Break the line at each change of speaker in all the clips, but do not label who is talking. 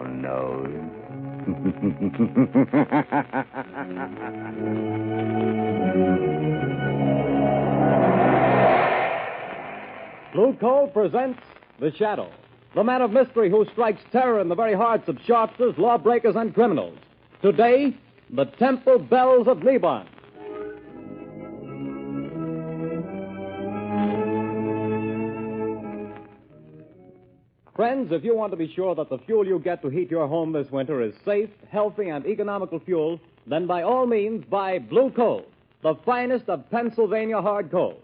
your nose.
Blue Coal presents The Shadow, the man of mystery who strikes terror in the very hearts of sharpsters, lawbreakers, and criminals. Today, the Temple Bells of Neban. Friends, if you want to be sure that the fuel you get to heat your home this winter is safe, healthy, and economical fuel, then by all means buy Blue Coal, the finest of Pennsylvania hard coal.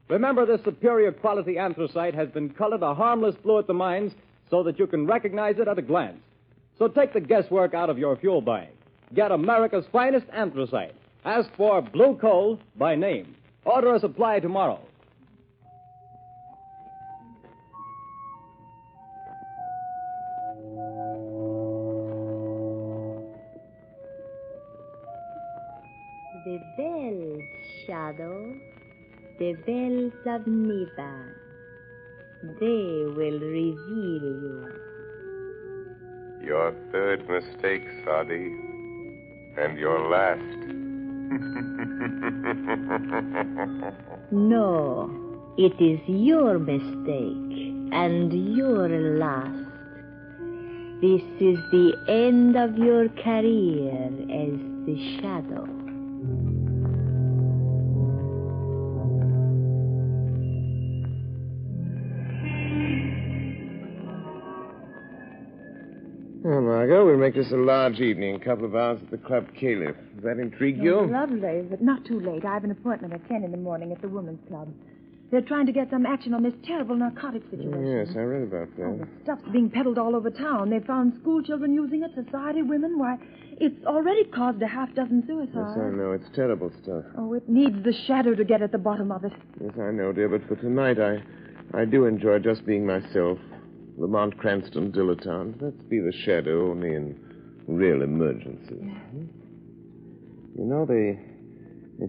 Remember, this superior quality anthracite has been colored a harmless blue at the mines so that you can recognize it at a glance. So take the guesswork out of your fuel buying. Get America's finest anthracite. Ask for Blue Coal by name. Order a supply tomorrow.
The bells, Shadow, the bells of Neban. They will reveal you.
Your third mistake, Sadi, and your last.
No, it is your mistake and your last. This is the end of your career as the Shadow.
Well, Margot, we'll make this a large evening. A couple of hours at the Club Caliph. Does that intrigue you?
Lovely, but not too late. I have an appointment at 10 in the morning at the Women's Club. They're trying to get some action on this terrible narcotic situation.
Yes, I read about that.
Oh, the stuff's being peddled all over town. They found school children using it, society women. Why, it's already caused a half dozen suicides.
Yes, I know. It's terrible stuff.
Oh, it needs the Shadow to get at the bottom of it.
Yes, I know, dear, but for tonight, I do enjoy just being myself. Lamont Cranston, dilettante. Let's be the Shadow, only in real emergencies.
Yeah.
You know, they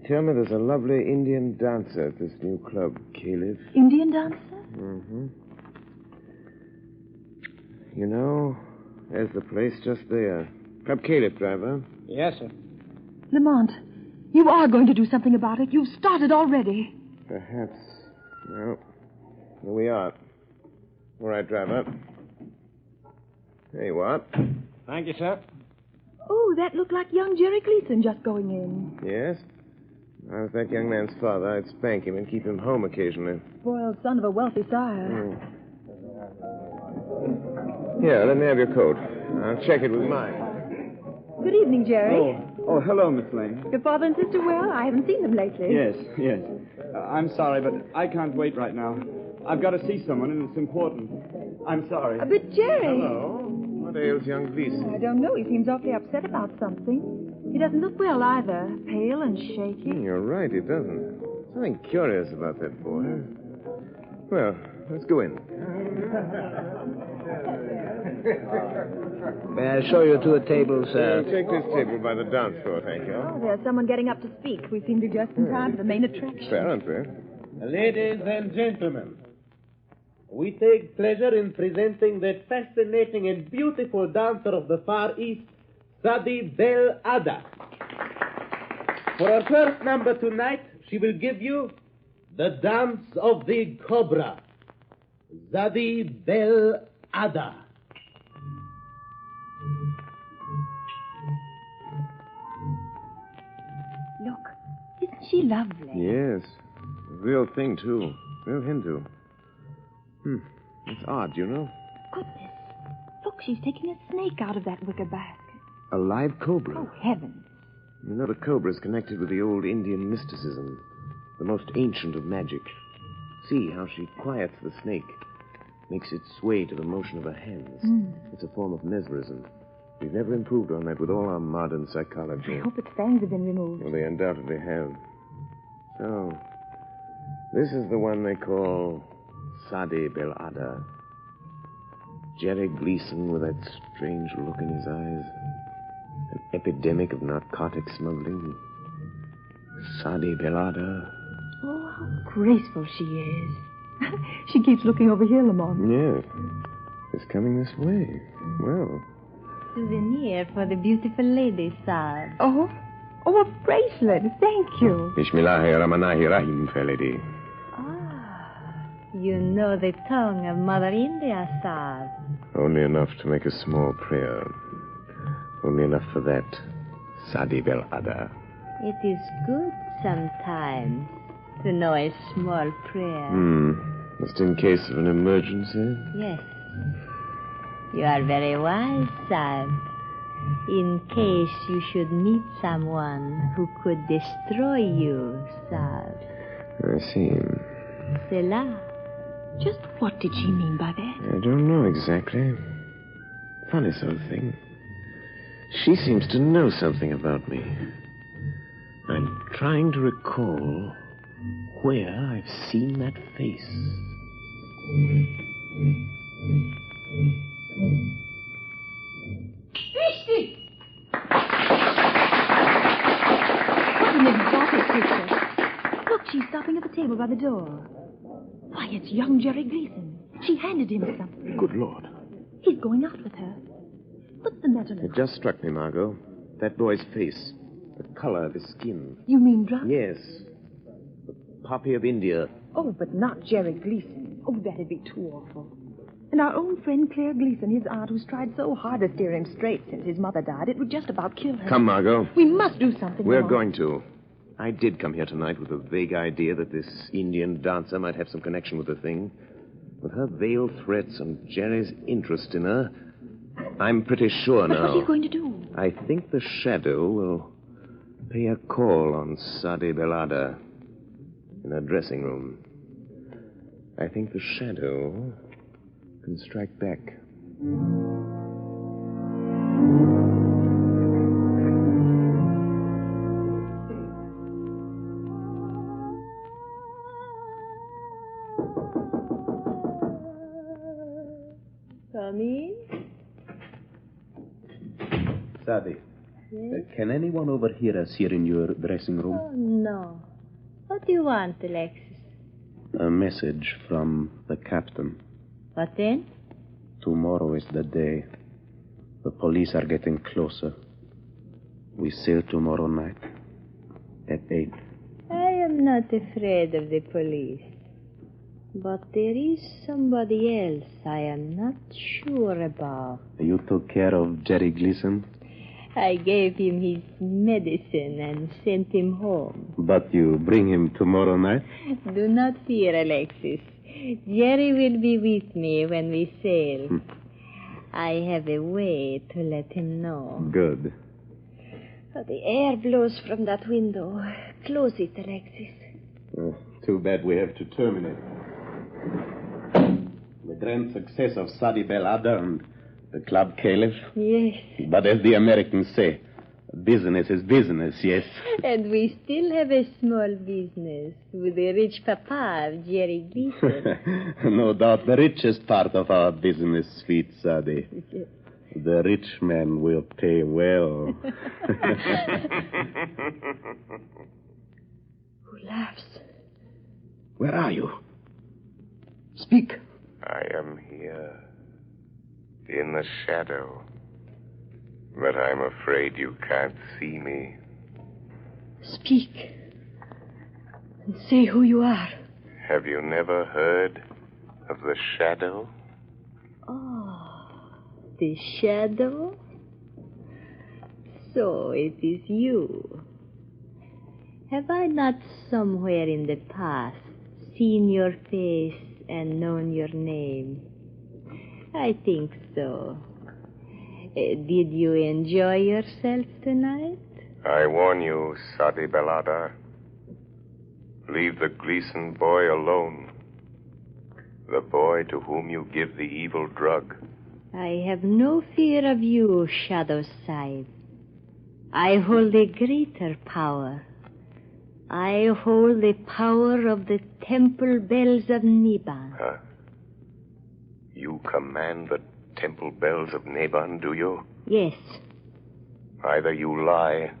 tell me there's a lovely Indian dancer at this new club, Caliph.
Indian dancer?
Mm-hmm. You know, there's the place just there. Club Caliph, driver.
Yes, sir.
Lamont, you are going to do something about it. You've started already.
Perhaps. Well, here we are. All right, driver. There you are.
Thank you, sir.
Oh, that looked like young Jerry Gleason just going in.
Yes? If I was that young man's father, I'd spank him and keep him home occasionally.
Spoiled son of a wealthy sire.
Here, let me have your coat. I'll check it with mine.
Good evening, Jerry.
Oh, hello, Miss Lane.
Your father and sister well? I haven't seen them lately.
Yes. I'm sorry, but I can't wait right now. I've got to see someone, and it's important. I'm sorry.
But, Jerry...
Hello. What ails young Gleason?
I don't know. He seems awfully upset about something. He doesn't look well either. Pale and shaky.
You're right, he doesn't. Something curious about that boy. Well, let's go in.
May I show you to a table, sir?
Take this table by the dance floor, thank you.
Oh, there's someone getting up to speak. We seem to be just in time for the main attraction.
Apparently.
Ladies and gentlemen, we take pleasure in presenting the fascinating and beautiful dancer of the Far East, Sadi Bel Ada. For her first number tonight, she will give you the dance of the cobra, Sadi Bel Ada.
Look, isn't she lovely?
Yes. Real thing, too. Real Hindu. It's odd, you know.
Goodness. Look, she's taking a snake out of that wicker basket.
A live cobra.
Oh, heavens.
You know, the cobra is connected with the old Indian mysticism, the most ancient of magic. See how she quiets the snake, makes it sway to the motion of her hands. It's a form of mesmerism. We've never improved on that with all our modern psychology.
I hope its fangs have been removed.
Well, they undoubtedly have. So, this is the one they call Sadi Bel Ada. Jerry Gleason with that strange look in his eyes. An epidemic of narcotic smuggling. Sadi Bel Ada.
Oh, how graceful she is. She keeps looking over here, Lamont.
Yes. It's coming this way. Well,
They're for the beautiful lady, sir.
Oh? Oh, a bracelet. Thank you.
Bismillahirrahmanirrahim, fair lady.
You know the tongue of Mother India, sir.
Only enough to make a small prayer. Only enough for that, Sadi Bel Ada.
It is good sometimes to know a small prayer.
Just in case of an emergency?
Yes. You are very wise, sir. In case you should meet someone who could destroy you, sir.
I see.
Cela.
Just what did she mean by that?
I don't know exactly. Funny sort of thing. She seems to know something about me. I'm trying to recall where I've seen that face.
Christy! What an exotic picture. Look, she's stopping at the table by the door. Why, it's young Jerry Gleason. She handed him something.
Good Lord.
He's going out with her. What's the matter now?
It just struck me, Margot. That boy's face. The color of his skin.
You mean drunk?
Yes. The poppy of India.
Oh, but not Jerry Gleason. Oh, that'd be too awful. And our own friend Claire Gleason, his aunt, who's tried so hard to steer him straight since his mother died, it would just about kill her.
Come, Margot.
We must do something.
We're
more.
going to. I did come here tonight with a vague idea that this Indian dancer might have some connection with the thing. With her veiled threats and Jerry's interest in her, I'm pretty sure
But
now.
what are you going to do?
I think the shadow will pay a call on Sadi Bel Ada in her dressing room. I think the shadow can strike back.
Come in.
Sadi, can anyone overhear us here in your dressing room?
Oh, no. What do you want, Alexis?
A message from the captain.
What then?
Tomorrow is the day. The police are getting closer. We sail tomorrow night at 8.
I am not afraid of the police. But there is somebody else I am not sure about.
You took care of Jerry Gleason?
I gave him his medicine and sent him home.
But you bring him tomorrow night?
Do not fear, Alexis. Jerry will be with me when we sail. I have a way to let him know.
Good.
Oh, the air blows from that window. Close it, Alexis.
Too bad we have to terminate. The grand success of Sadi Bel Ada and the Club Caliph.
Yes.
But as the Americans say, business is business, yes?
And we still have a small business with the rich papa of Jerry Gleason.
No doubt the richest part of our business, sweet Sadi. The rich man will pay well.
Who laughs?
Where are you? Speak.
I am here, in the shadow. But I'm afraid you can't see me.
Speak. And say who you are.
Have you never heard of the shadow?
Oh, the shadow? So it is you. Have I not somewhere in the past seen your face and known your name? I think so. Did you enjoy yourself tonight?
I warn you, Sadi Bel Ada. Leave the Gleason boy alone. The boy to whom you give the evil drug.
I have no fear of you, Shadow Side. I hold a greater power. I hold the power of the temple bells of Neban.
Huh? You command the temple bells of Neban, do you?
Yes.
Either you lie,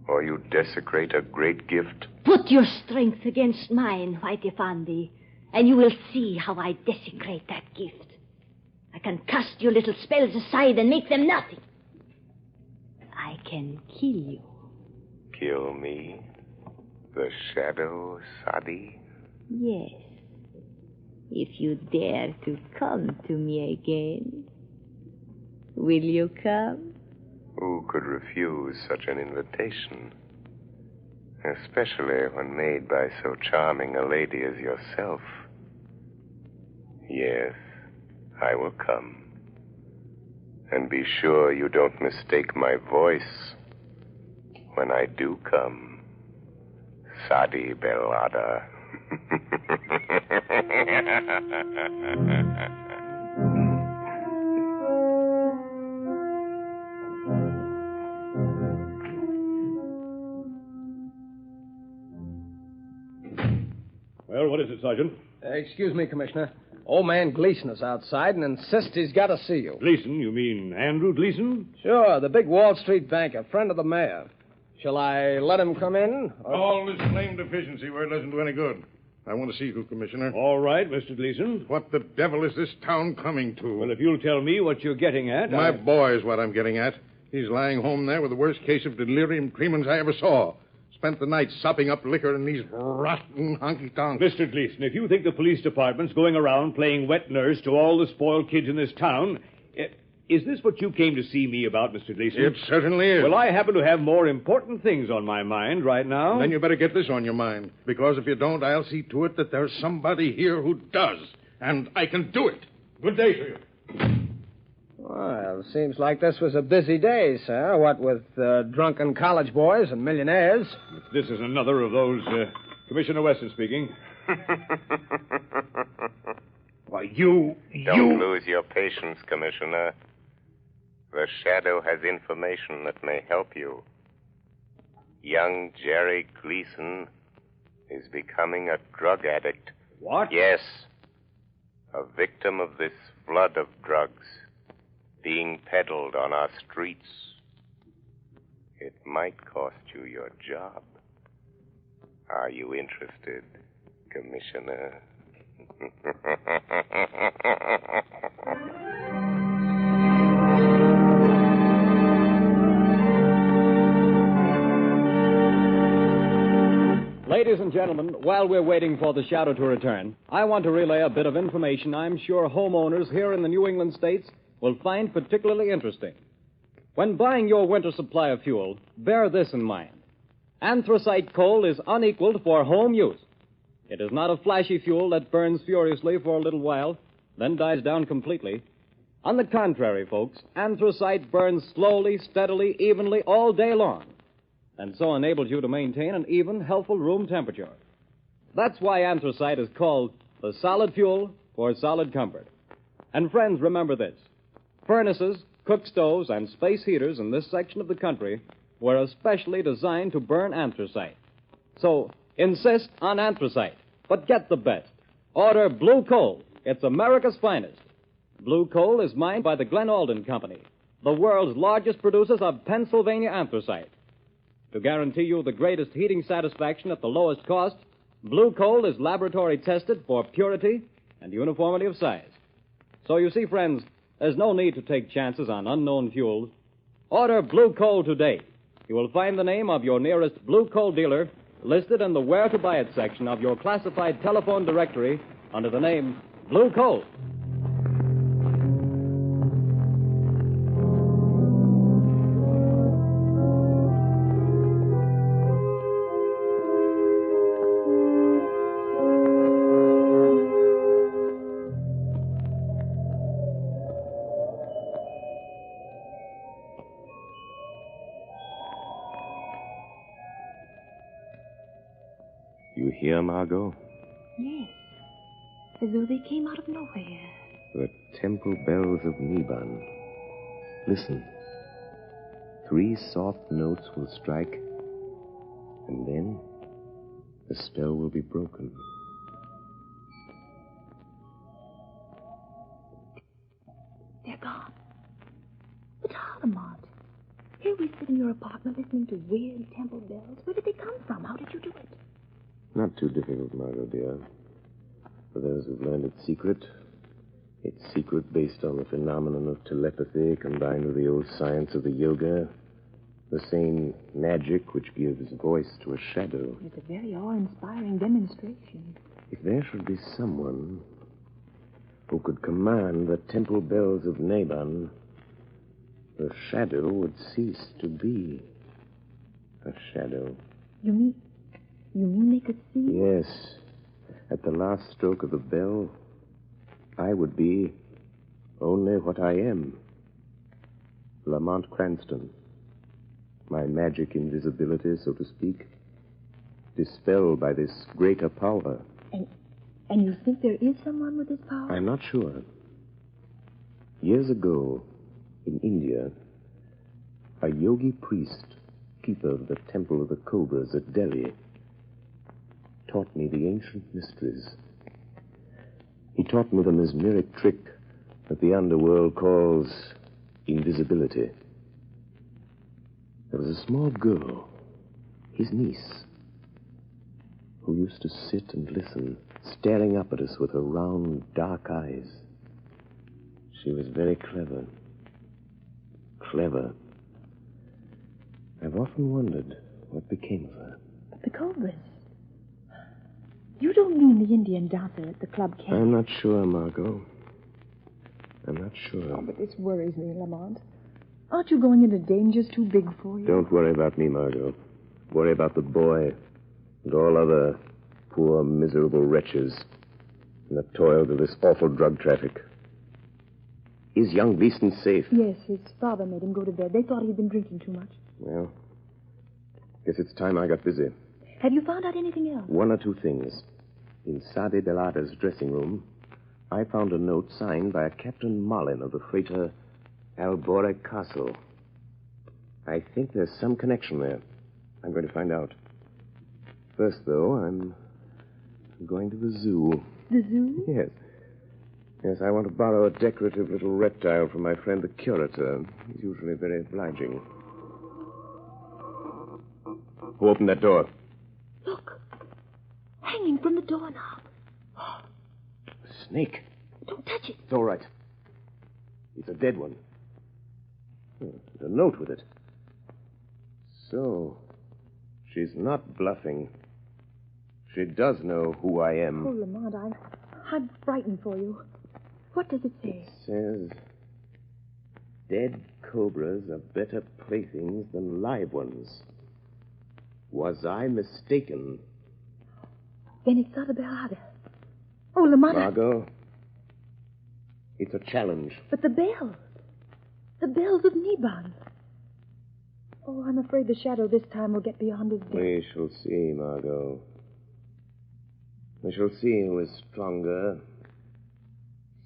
or you desecrate a great gift.
Put your strength against mine, White Effendi, and you will see how I desecrate that gift. I can cast your little spells aside and make them nothing. can kill you.
Kill me? The shadow, Sadi?
Yes. If you dare to come to me again. Will you come?
Who could refuse such an invitation? Especially when made by so charming a lady as yourself. Yes, I will come. And be sure you don't mistake my voice when I do come. Sadi Belada.
Well, what is it, Sergeant?
Excuse me, Commissioner. Old man Gleason is outside and insists he's got to see you.
Gleason? You mean Andrew Gleason?
Sure, the big Wall Street banker, friend of the mayor. Shall I let him come in? Or...
All this claim deficiency where it doesn't do any good. I want to see you, Commissioner.
All right, Mr. Gleason.
What the devil is this town coming to?
Well, if you'll tell me what you're getting at,
My boy is what I'm getting at. He's lying home there with the worst case of delirium tremens I ever saw. Spent the night sopping up liquor in these rotten honky-tonks.
Mr. Gleason, if you think the police department's going around playing wet nurse to all the spoiled kids in this town, is this what you came to see me about, Mr. Gleason?
It certainly is.
Well, I happen to have more important things on my mind right now.
Then you better get this on your mind, because if you don't, I'll see to it that there's somebody here who does, and I can do it. Good day to you.
Well, seems like this was a busy day, sir. What with drunken college boys and millionaires.
This is another of those... Commissioner Weston speaking.
Why, you...
Don't lose your patience, Commissioner. The Shadow has information that may help you. Young Jerry Gleason is becoming a drug addict.
What?
Yes. A victim of this flood of drugs being peddled on our streets. It might cost you your job. Are you interested, Commissioner?
Ladies and gentlemen, while we're waiting for the Shadow to return, I want to relay a bit of information I'm sure homeowners here in the New England states will find particularly interesting. When buying your winter supply of fuel, bear this in mind. Anthracite coal is unequaled for home use. It is not a flashy fuel that burns furiously for a little while, then dies down completely. On the contrary, folks, anthracite burns slowly, steadily, evenly all day long, and so enables you to maintain an even, healthful room temperature. That's why anthracite is called the solid fuel for solid comfort. And friends, remember this. Furnaces, cook stoves, and space heaters in this section of the country were especially designed to burn anthracite. So, insist on anthracite, but get the best. Order blue coal. It's America's finest. Blue coal is mined by the Glen Alden Company, the world's largest producers of Pennsylvania anthracite. To guarantee you the greatest heating satisfaction at the lowest cost, blue coal is laboratory tested for purity and uniformity of size. So you see, friends, there's no need to take chances on unknown fuels. Order blue coal today. You will find the name of your nearest blue coal dealer listed in the Where to Buy It section of your classified telephone directory under the name Blue Coal.
You hear, Margot?
Yes. As though they came out of nowhere.
The temple bells of Neban. Listen. 3 soft notes will strike, and then the spell will be broken.
They're gone. But Harlemont, here we sit in your apartment listening to weird temple bells. Where did they come from? How did you do it?
Not too difficult, Margot, dear. For those who've learned its secret, it's secret based on the phenomenon of telepathy combined with the old science of the yoga, The same magic which gives voice to a shadow.
It's a very awe-inspiring demonstration.
If there should be someone who could command the temple bells of Neban, the shadow would cease to be a shadow.
You mean they could see?
Yes. At the last stroke of the bell, I would be only what I am. Lamont Cranston. My magic invisibility, so to speak, dispelled by this greater power.
And you think there is someone with this power?
I'm not sure. Years ago, in India, a yogi priest, keeper of the Temple of the Cobras at Delhi, taught me the ancient mysteries. He taught me the mesmeric trick that the underworld calls invisibility. There was a small girl, his niece, who used to sit and listen, staring up at us with her round, dark eyes. She was very clever. Clever. I've often wondered what became of her.
But the Cobras. You don't mean the Indian dancer at the club camp?
I'm not sure, Margot. I'm not sure.
Oh, but this worries me, Lamont. Aren't you going into dangers too big for you?
Don't worry about me, Margot. Worry about the boy and all other poor, miserable wretches in the toils of this awful drug traffic. Is young Gleason safe?
Yes, his father made him go to bed. They thought he'd been drinking too much.
Well, guess it's time I got busy.
Have you found out anything else?
One or two things. In Sadi Belada's dressing room, I found a note signed by a Captain Marlin of the freighter Albore Castle. I think there's some connection there. I'm going to find out. First, though, I'm going to the zoo.
The zoo?
Yes. Yes, I want to borrow a decorative little reptile from my friend the curator. He's usually very obliging. Who opened that door?
Look. Hanging from the doorknob.
A snake.
Don't touch it.
It's all right. It's a dead one. There's a note with it. So, she's not bluffing. She does know who I am.
Oh, Lamont, I'm frightened for you. What does it say?
It says, dead cobras are better playthings than live ones. Was I mistaken?
Then it's Sadi Belada. Oh, Lamont.
Margot, it's a challenge.
But the bells. The bells of Neban. Oh, I'm afraid the shadow this time will get beyond his depth.
We shall see, Margot. We shall see who is stronger.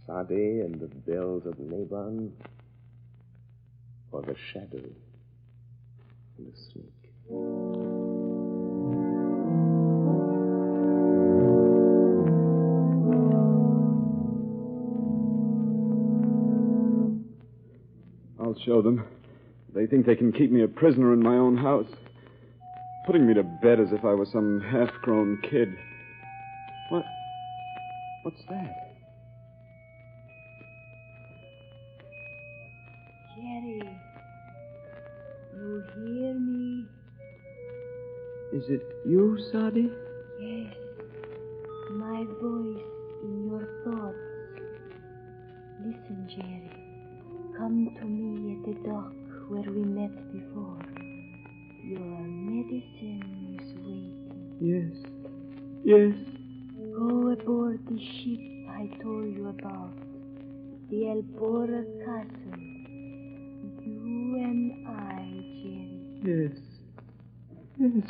Sadi and the bells of Neban, or the shadow and the snake.
I'll show them. They think they can keep me a prisoner in my own house, putting me to bed as if I was some half-grown kid. What's that?
Jerry, you hear me?
Is it you, Sadi?
Yes, my voice in your thoughts. Listen, Jerry. Come to me at the dock where we met before. Your medicine is waiting.
Yes.
Go aboard the ship I told you about, the Albora Castle. You and I, Jerry.
Yes.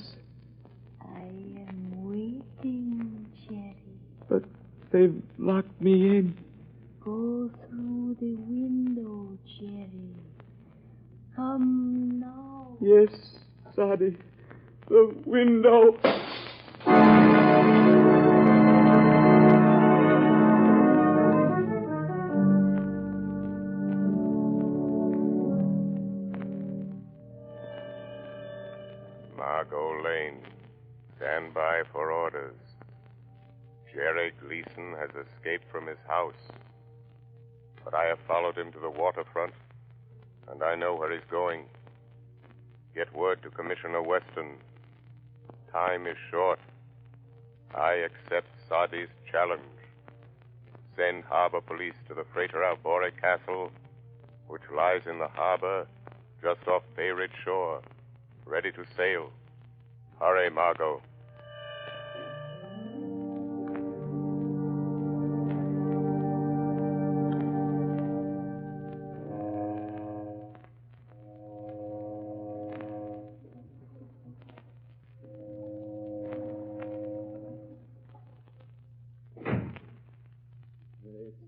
I am waiting, Jerry.
But they've locked me in.
Go through the window, Jerry. Come now.
Yes, Sadi. The window.
Margot Lane, stand by for orders. Jerry Gleason has escaped from his house, but I have followed him to the waterfront, and I know where he's going.
Get word to Commissioner Weston. Time is short. I accept Sadi's challenge. Send harbor police to the freighter Albore Castle, which lies in the harbor just off Bay Ridge shore, ready to sail. Hurry, Margot.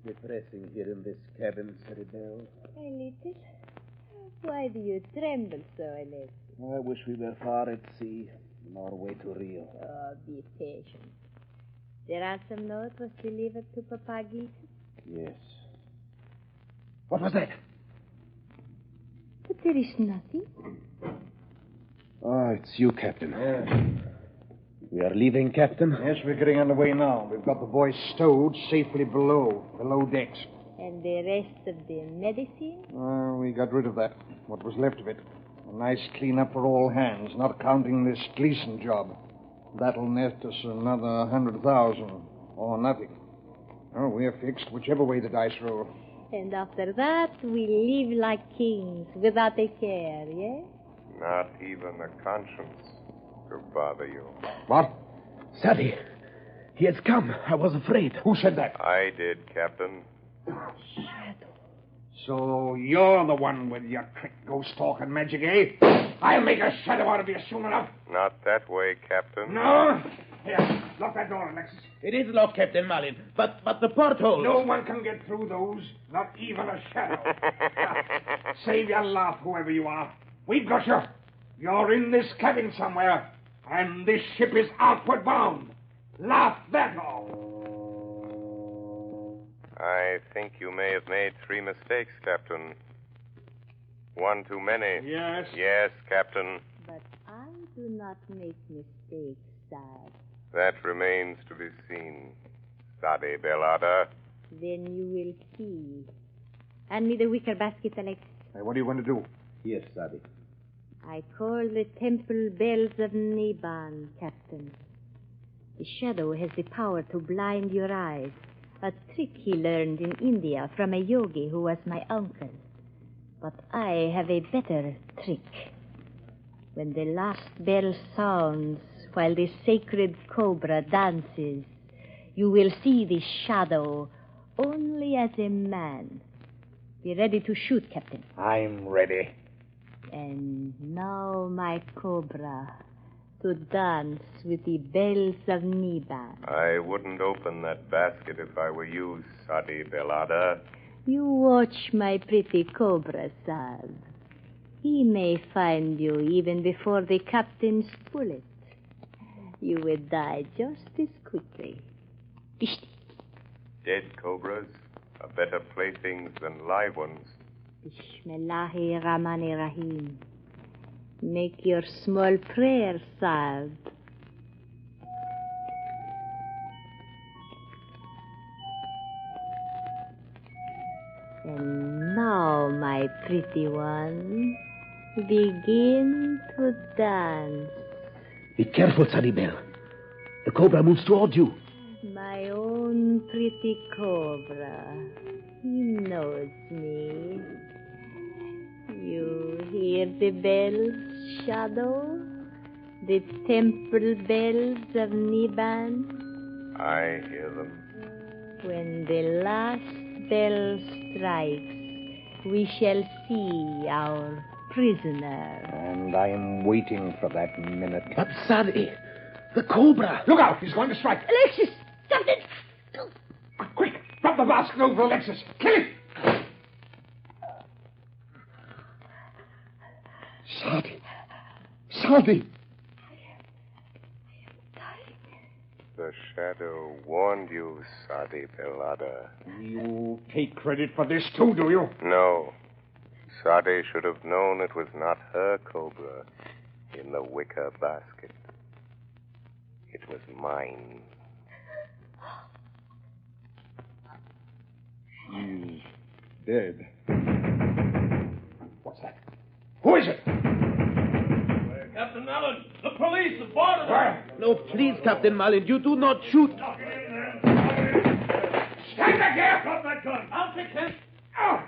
Depressing here in this cabin, Ceribel.
A little. Why do you tremble so, Alexis?
I wish we were far at sea, on our way to Rio.
Oh, be patient. The ransom note was delivered to Papa Gleason?
Yes. What was that?
But there is nothing.
Oh, it's you, Captain. Yes. We are leaving, Captain?
Yes, we're getting underway now. We've got the boys stowed safely below decks.
And the rest of the medicine?
We got rid of that, what was left of it. A nice clean-up for all hands, not counting this Gleason job. That'll net us another 100,000, or nothing. Oh, we're fixed, whichever way the dice roll.
And after that, we live like kings, without a care, yes?
Not even a conscience to bother you.
What? Sadie, he has come. I was afraid. Who said that?
I did, Captain.
Shadow. So you're the one with your trick ghost talk and magic, eh? I'll make a shadow out of you soon enough.
Not that way, Captain.
No? Here, lock that door, Alexis.
It is locked, Captain Malin, but the portholes...
No one can get through those, not even a shadow. Save your laugh, whoever you are. We've got you. You're in this cabin somewhere, and this ship is outward bound. Laugh that off.
I think you may have made 3 mistakes, Captain. One too many.
Yes?
Yes, Captain.
But I do not make mistakes, Sad.
That remains to be seen, Sadi Belada.
Then you will see. Hand me the wicker basket, Alexis.
Hey, what are you going to do?
Yes, Sadi.
I call the temple bells of Neban, Captain. The shadow has the power to blind your eyes, a trick he learned in India from a yogi who was my uncle. But I have a better trick. When the last bell sounds while the sacred cobra dances, you will see the shadow only as a man. Be ready to shoot, Captain.
I'm ready.
And now, my cobra, to dance with the bells of Neban.
I wouldn't open that basket if I were you, Sadi Belada.
You watch my pretty cobra, Sab. He may find you even before the captain's bullet. You would die just as quickly.
Dead cobras are better playthings than live ones.
Bismillahi Rahmani Rahim. Make your small prayer, Sab. And now, my pretty one, begin to dance.
Be careful, Sunny Bell. The cobra moves toward you.
My own pretty cobra. He knows me. You hear the bells, Shadow? The temple bells of Neban?
I hear them.
When the last bell strikes, we shall see our prisoner.
And I am waiting for that minute.
But, Sadie, the cobra.
Look out! He's going to strike.
Alexis! Captain!
Quick! Drop the basket over Alexis. Kill him! Sadie. Sadie.
The shadow warned you, Sadi Belada.
You take credit for this, too, do you?
No. Sadi should have known it was not her cobra in the wicker basket. It was mine.
He's dead. What's that? Who is it?
police is boarded her.
No, please, Captain Mullen, you do not shoot.
Stand back here! Drop that gun. I'll fix him. Oh.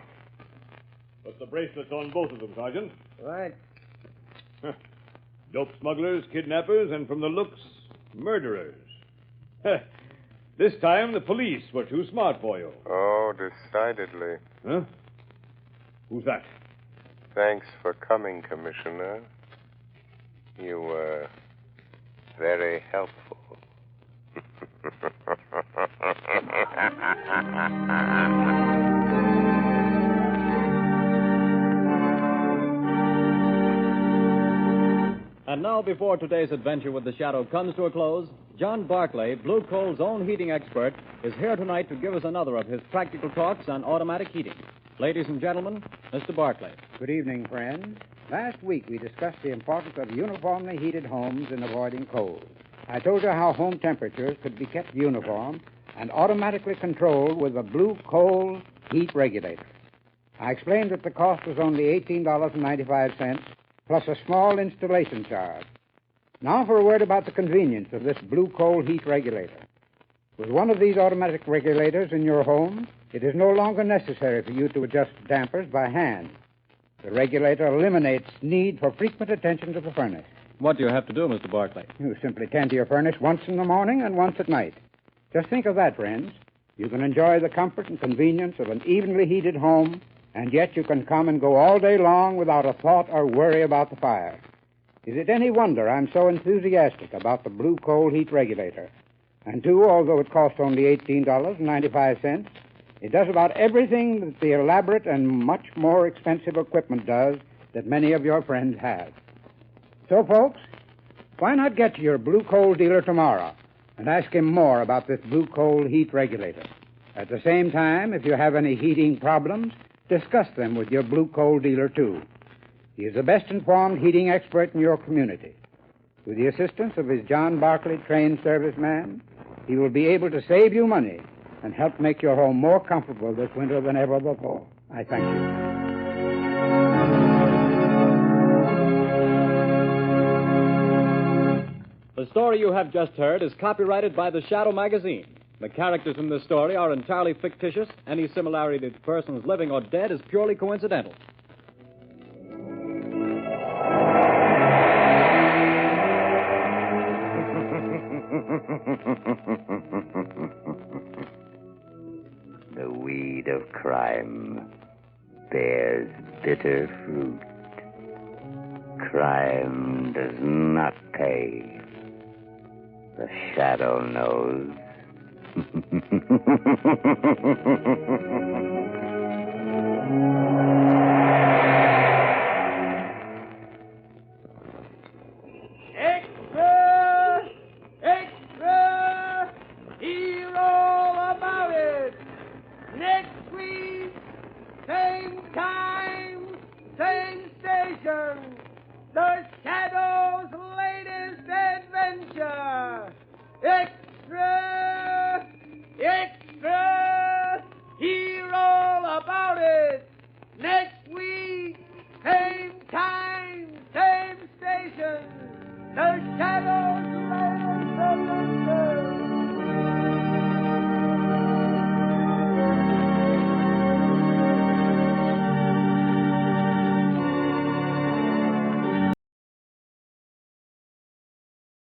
Put the bracelets on both of them, Sergeant.
Right.
Dope smugglers, kidnappers, and from the looks, murderers. This time the police were too smart for you.
Oh, decidedly.
Huh? Who's that?
Thanks for coming, Commissioner. You were very helpful.
And now, before today's adventure with the Shadow comes to a close, John Barclay, Blue Coal's own heating expert, is here tonight to give us another of his practical talks on automatic heating. Ladies and gentlemen, Mr. Barclay.
Good evening, friends. Last week we discussed the importance of uniformly heated homes in avoiding cold. I told you how home temperatures could be kept uniform and automatically controlled with a Blue Coal heat regulator. I explained that the cost was only $18.95 plus a small installation charge. Now for a word about the convenience of this Blue Coal heat regulator. With one of these automatic regulators in your home, it is no longer necessary for you to adjust dampers by hand. The regulator eliminates need for frequent attention to the furnace.
What do you have to do, Mr. Barclay?
You simply tend to your furnace once in the morning and once at night. Just think of that, friends. You can enjoy the comfort and convenience of an evenly heated home, and yet you can come and go all day long without a thought or worry about the fire. Is it any wonder I'm so enthusiastic about the Blue Coal heat regulator? And, too, although it costs only $18.95, it does about everything that the elaborate and much more expensive equipment does that many of your friends have. So, folks, why not get to your Blue Coal dealer tomorrow and ask him more about this Blue Coal heat regulator? At the same time, if you have any heating problems, discuss them with your Blue Coal dealer, too. He is the best-informed heating expert in your community. With the assistance of his John Barclay trained serviceman, he will be able to save you money and help make your home more comfortable this winter than ever before. I thank you.
The story you have just heard is copyrighted by the Shadow magazine. The characters in this story are entirely fictitious. Any similarity to persons living or dead is purely coincidental.
The weed of crime bears bitter fruit. Crime does not pay. The Shadow knows.
Extra! Extra! Hear all about it! Next week, same time, same station. The Shadow's latest adventure. Extra! Extra! Hear all about it! Next week, same time, same station. The Shadow